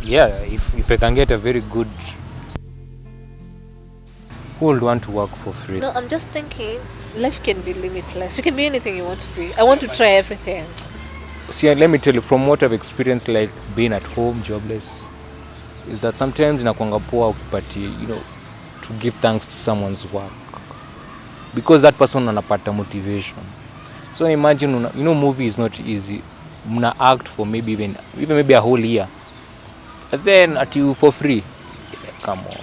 Yeah, if I can get a very good, who would want to work for free? No, I'm just thinking life can be limitless. You can be anything you want to be. I want to try everything. See, let me tell you from what I've experienced, like being at home jobless, is that sometimes inakwanga poa ukipati, to give thanks to someone's work because that person anapata motivation. So imagine, movie is not easy. Mna act for maybe even maybe a whole year, but then at you for free. Come on.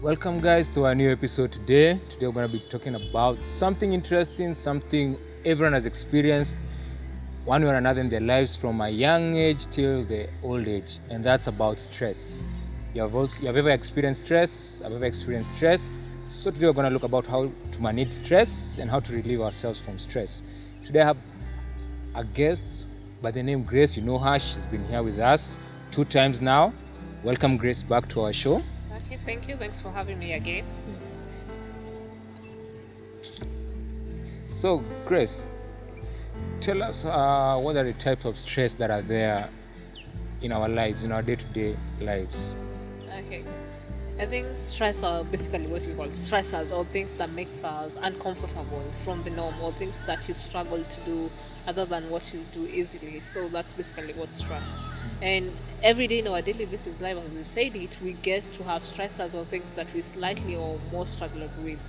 Welcome, guys, to our new episode today. Today, we're going to be talking about something interesting, something everyone has experienced one way or another in their lives from a young age till the old age, and that's about stress. You have ever experienced stress? I've ever experienced stress. So, today, we're going to look about how to manage stress and how to relieve ourselves from stress. Today, I have a guest by the name Grace. You know her, she's been here with us 2 times now. Welcome, Grace, back to our show. Okay, thank you. Thanks for having me again. So, Grace, tell us what are the types of stress that are there in our lives, in our day-to-day lives. Okay. I think stress are basically what we call stressors, or things that makes us uncomfortable from the norm, or things that you struggle to do other than what you do easily. So that's basically what stress. And every day in our daily basis life, as we said it, we get to have stressors or things that we slightly or more struggle with.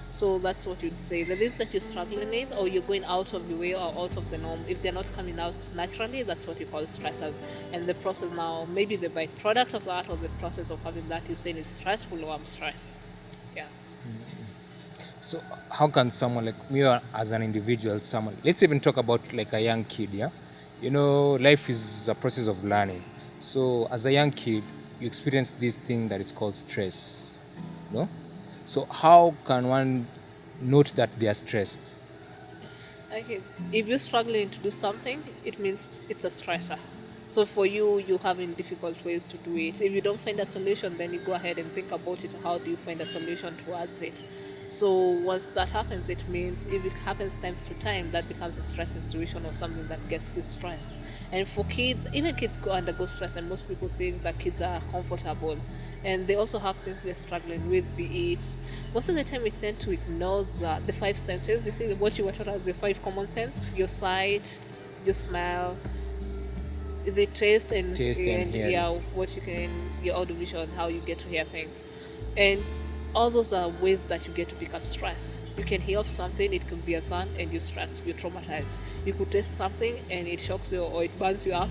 So that's what you'd say. The things that you're struggling with, or you're going out of the way or out of the norm, if they're not coming out naturally, that's what you call stressors. And the process now, maybe the byproduct of that or the process of having that you say is stressful or I'm stressed. Yeah. So, how can someone like me, or as an individual, someone, let's even talk about like a young kid, yeah? Life is a process of learning. So, as a young kid, you experience this thing that is called stress, no? So, how can one note that they are stressed? Okay. If you're struggling to do something, it means it's a stressor. So for you, you're having difficult ways to do it. If you don't find a solution, then you go ahead and think about it. How do you find a solution towards it? So once that happens, it means if it happens times to time, that becomes a stressing situation or something that gets you stressed. And for kids, even kids go undergo stress, and most people think that kids are comfortable, and they also have things they're struggling with. Be it most of the time we tend to ignore the five senses. You see what you were taught as the five common sense: your sight, your smell, is it taste Taste and and hearing. yeah, what you can, your audio vision, how you get to hear things. And all those are ways that you get to pick up stress. You can hear of something, it could be a gun, and you're stressed, you're traumatized. You could taste something and it shocks you or it burns you up,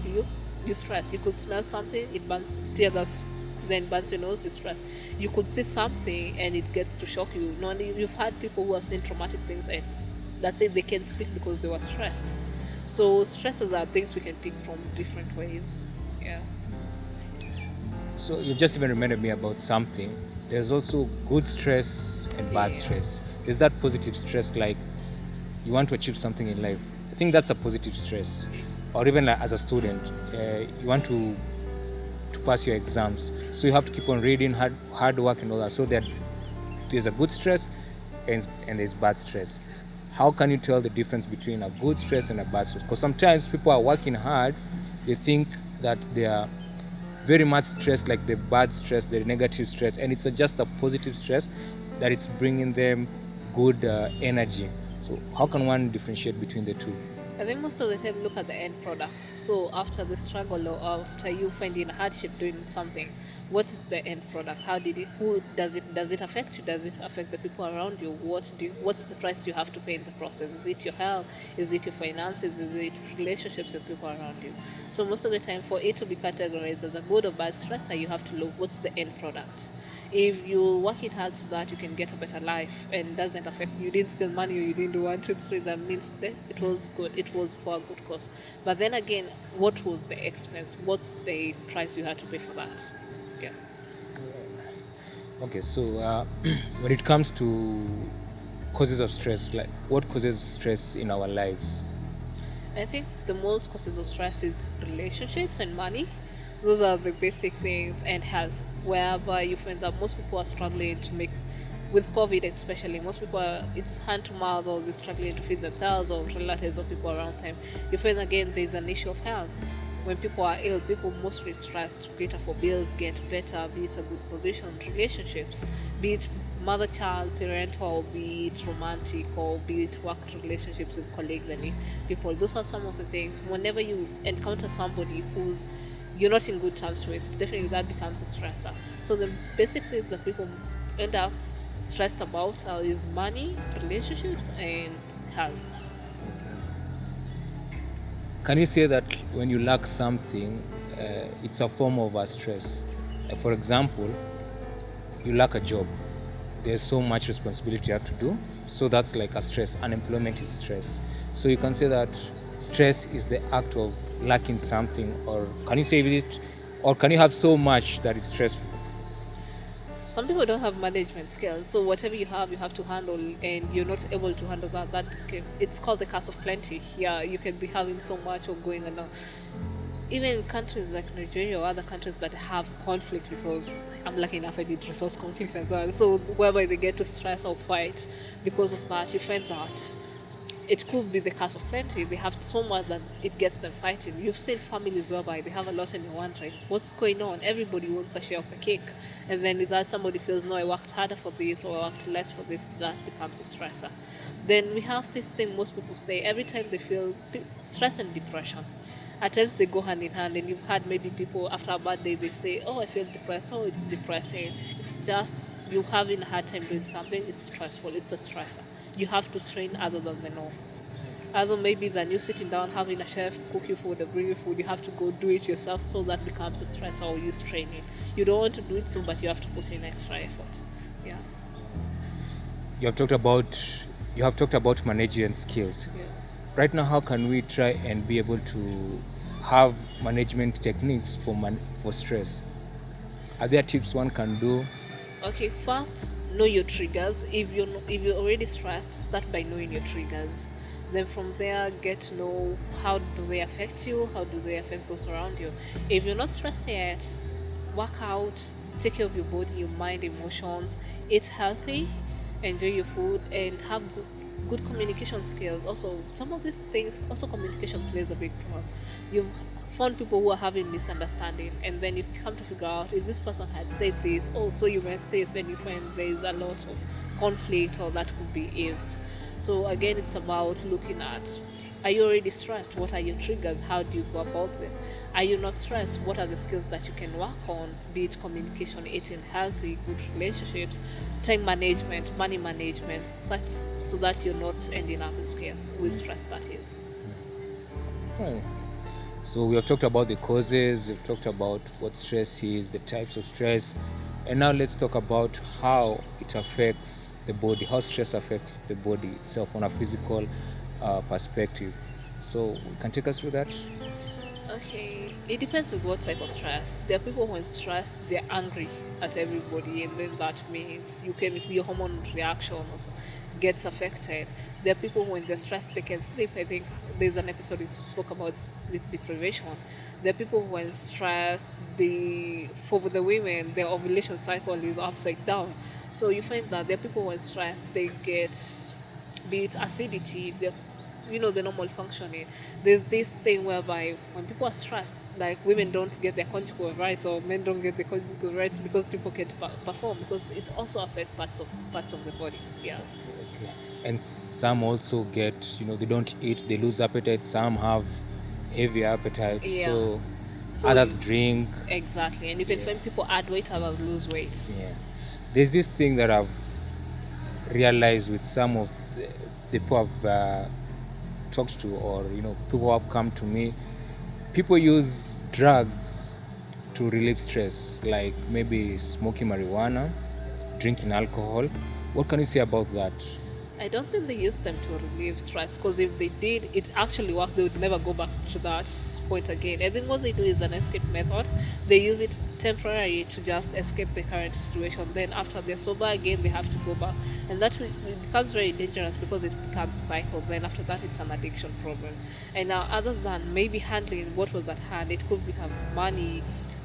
you're stressed. You could smell something, it burns tear gas, then burns your nose, you're stressed. You could see something and it gets to shock you. You've had people who have seen traumatic things, and that's it, they can't speak because they were stressed. So stresses are things we can pick from different ways. Yeah. So, you just even reminded me about something. There's also good stress and bad Yeah. stress. There's that positive stress, like you want to achieve something in life. I think that's a positive stress. Or even like as a student, you want to pass your exams, so you have to keep on reading, hard work, and all that. So there's a good stress and there's bad stress. How can you tell the difference between a good stress and a bad stress? Because sometimes people are working hard, they think that they are very much stressed, like the bad stress, the negative stress, and it's just a positive stress that it's bringing them good energy. So how can one differentiate between the two? I think most of the time look at the end product. So after the struggle or after you finding hardship doing something, what is the end product? How did it? Who does it affect you? Does it affect the people around you? What's the price you have to pay in the process? Is it your health? Is it your finances? Is it relationships with people around you? So most of the time, for it to be categorized as a good or bad stressor, you have to look what's the end product. If you're working hard so that you can get a better life and doesn't affect you, you didn't steal money or you didn't do 1, 2, 3, that means that it was good, it was for a good cause. But then again, what was the expense? What's the price you had to pay for that? Yeah. Okay, so when it comes to causes of stress, like what causes stress in our lives? I think the most causes of stress is relationships and money. Those are the basic things, and health, whereby you find that most people are struggling to make, with COVID especially, most people are, it's hand to mouth or they're struggling to feed themselves or relatives or people around them. You find again there's an issue of health. When people are ill, people mostly stressed to cater for bills, get better, be it a good position, relationships, be it mother child, parental, be it romantic, or be it work relationships with colleagues and people. Those are some of the things. Whenever you encounter somebody who's you're not in good terms with, definitely that becomes a stressor. So the basic things that people end up stressed about is money, relationships, and health. Can you say that when you lack something, it's a form of a stress? For example, you lack a job. There's so much responsibility you have to do. So that's like a stress. Unemployment is stress. So you can say that stress is the act of lacking something, or can you say it, or can you have so much that it's stressful? Some people don't have management skills, so whatever you have to handle, and you're not able to handle that. It's called the curse of plenty. Yeah, you can be having so much or going on. Even countries like Nigeria or other countries that have conflict, because I'm lucky enough I did resource conflict as well. So whereby they get to stress or fight because of that, you find that it could be the curse of plenty. They have so much that it gets them fighting. You've seen families whereby they have a lot and you're wondering what's going on. Everybody wants a share of the cake, and then with that somebody feels, no, I worked harder for this or I worked less for this. That becomes a stressor. Then we have this thing most people say every time they feel stress and depression. At times they go hand in hand, and you've had maybe people after a bad day they say, oh, I feel depressed. Oh, it's depressing. It's just you having a hard time doing something. It's stressful. It's a stressor. You have to strain other than the norm. Other maybe than you sitting down having a chef cook you food or bring you food, you have to go do it yourself. So that becomes a stressor or you straining. You don't want to do it so, but you have to put in extra effort. Yeah. You have talked about management skills. Yeah. Right now, how can we try and be able to have management techniques for stress? Are there tips one can do? Okay, first know your triggers. If you're already stressed, start by knowing your triggers. Then from there, get to know how do they affect you, how do they affect those around you. If you're not stressed yet, work out, take care of your body, your mind, emotions, eat healthy, enjoy your food, and have good communication skills. Also, some of these things, also communication plays a big role. You've found people who are having misunderstanding, and then you come to figure out if this person had said this, oh, so you meant this, and you find there's a lot of conflict or that could be eased. So again, it's about looking at, are you already stressed? What are your triggers? How do you go about them? Are you not stressed? What are the skills that you can work on? Be it communication, eating healthy, good relationships, time management, money management, such so that you're not ending up with stress, that is. Hmm. So we have talked about the causes, we've talked about what stress is, the types of stress, and now let's talk about how it affects the body, how stress affects the body itself on a physical perspective. So you can take us through that? Okay, it depends with what type of stress. There are people when stressed, they're angry at everybody, and then that means your hormone reaction also gets affected. There are people when they're stressed, they can sleep. I think there's an episode we spoke about sleep deprivation. There are people when stressed, for the women, their ovulation cycle is upside down. So you find that there are people when stressed, they get, be it acidity, the normal functioning. There's this thing whereby when people are stressed, like women don't get their conjugal rights or men don't get their conjugal rights because people can't perform, because it also affects parts of the body. Yeah. Okay. And some also get, they don't eat, they lose appetite. Some have heavy appetite. Yeah. So others drink. Exactly. And you can find people add weight, others lose weight. Yeah. There's this thing that I've realized with some of the people I've talked to, or people who have come to me. People use drugs to relieve stress, like maybe smoking marijuana, drinking alcohol. What can you say about that? I don't think they use them to relieve stress, because if they did, it actually worked. They would never go back to that point again. I think what they do is an escape method. They use it temporarily to just escape the current situation. Then after they're sober again, they have to go back, and it becomes very dangerous because it becomes a cycle. Then after that, it's an addiction problem. And now, other than maybe handling what was at hand, it could become money,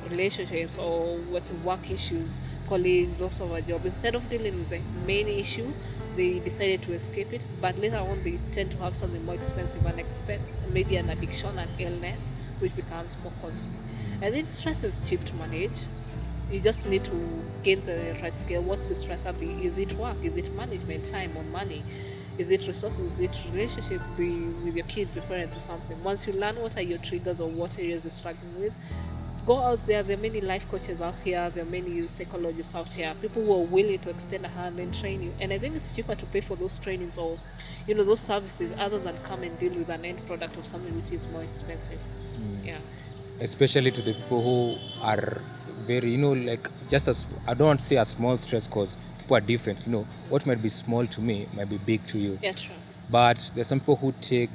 relationships, or what work issues, colleagues, loss of a job. Instead of dealing with the main issue, they decided to escape it, but later on they tend to have something more expensive and maybe an addiction, an illness, which becomes more costly. I think stress is cheap to manage. You just need to gain the right scale. What's the stressor be? Is it work? Is it management, time or money? Is it resources? Is it relationship with your kids, your parents, or something? Once you learn what are your triggers or what areas you're struggling with, go out there. There are many life coaches out here. There are many psychologists out here. People who are willing to extend a hand and train you. And I think it's cheaper to pay for those trainings or, those services, other than come and deal with an end product of something which is more expensive. Yeah. Especially to the people who are very, like just as, I don't want to say a small stress, because people are different. What might be small to me might be big to you. Yeah, true. But there's some people who take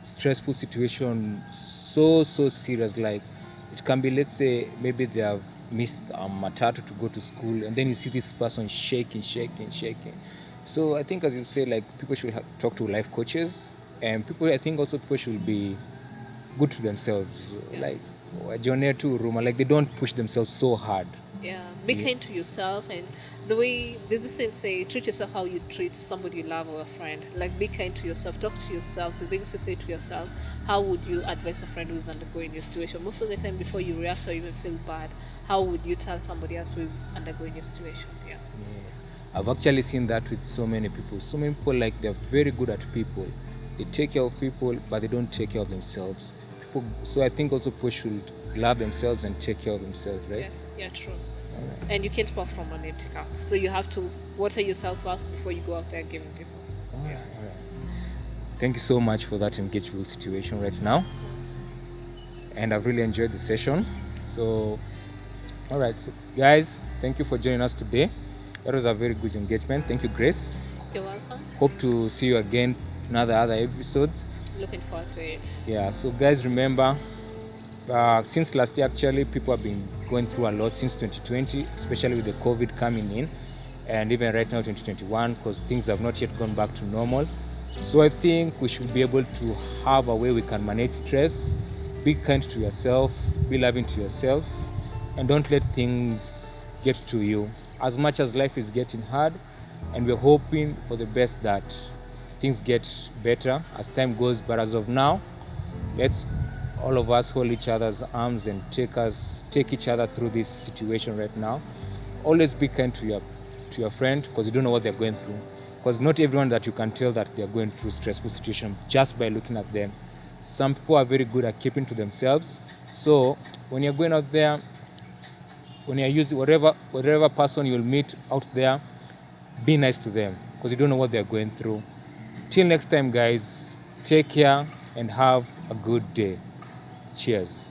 stressful situation so serious. Like, it can be, let's say, maybe they have missed a matatu to go to school, and then you see this person shaking. So I think, as you say, like, people should talk to life coaches, and I think also people should be good to themselves. Yeah. Like, wajione tu huruma, like they don't push themselves so hard. Yeah, be kind to yourself, and the way there's this saying, say, treat yourself how you treat somebody you love or a friend. Like, be kind to yourself, talk to yourself, the things you say to yourself. How would you advise a friend who's undergoing your situation? Most of the time, before you react or even feel bad, how would you tell somebody else who is undergoing your situation? Yeah. I've actually seen that with so many people. So many people, like, they're very good at people. They take care of people, but they don't take care of themselves. So I think also people should love themselves and take care of themselves, right? Yeah, true. Right. And you can't pour from an empty cup. So you have to water yourself first before you go out there giving people. All right. Thank you so much for that engageful situation right now. And I've really enjoyed the session. So, all right. So, guys, thank you for joining us today. That was a very good engagement. Thank you, Grace. You're welcome. Hope to see you again in other episodes. Looking forward to it. Yeah. So, guys, remember, since last year, actually, people have been going through a lot since 2020, especially with the COVID coming in, and even right now 2021, because things have not yet gone back to normal. So I think we should be able to have a way we can manage stress. Be kind to yourself, be loving to yourself, and don't let things get to you. As much as life is getting hard, and we're hoping for the best that things get better as time goes, but as of now, let's all of us hold each other's arms and take each other through this situation right now. Always be kind to your friend, because you don't know what they're going through. Because not everyone that you can tell that they're going through stressful situation just by looking at them. Some people are very good at keeping to themselves. So when you're going out there, when you're using whatever person you'll meet out there, be nice to them, because you don't know what they're going through. Till next time, guys, take care and have a good day. Cheers.